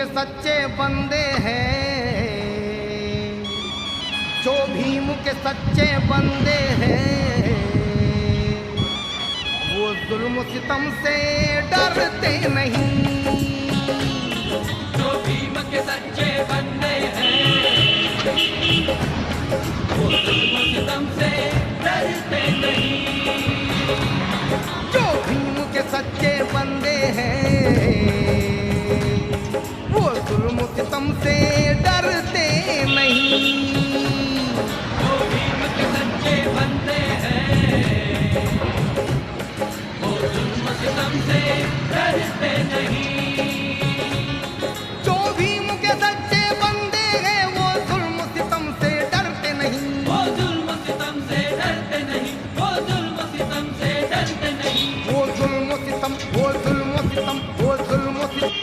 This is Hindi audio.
के सच्चे बंदे हैं, जो भीम के सच्चे बंदे हैं, वो जुल्म सितम से डरते नहीं। जो भीम के सच्चे बंदे हैं, वो जुल्म सितम से डरते नहीं। जो भीम के सच्चे बंदे हैं, वो जुल्म सितम से डरते नहीं। जो भीम के सच्चे बंदे हैं, वो जुल्म सितम से डरते नहीं। जो भीम के सच्चे बंदे हैं, वो जुल्म सितम से डरते नहीं। वो जुल्म सितम से डरते नहीं। वो जुल्म सितम से डरते नहीं। वो जुल्म सितम, वो जुल्म सितम, वो जुल्म सितम।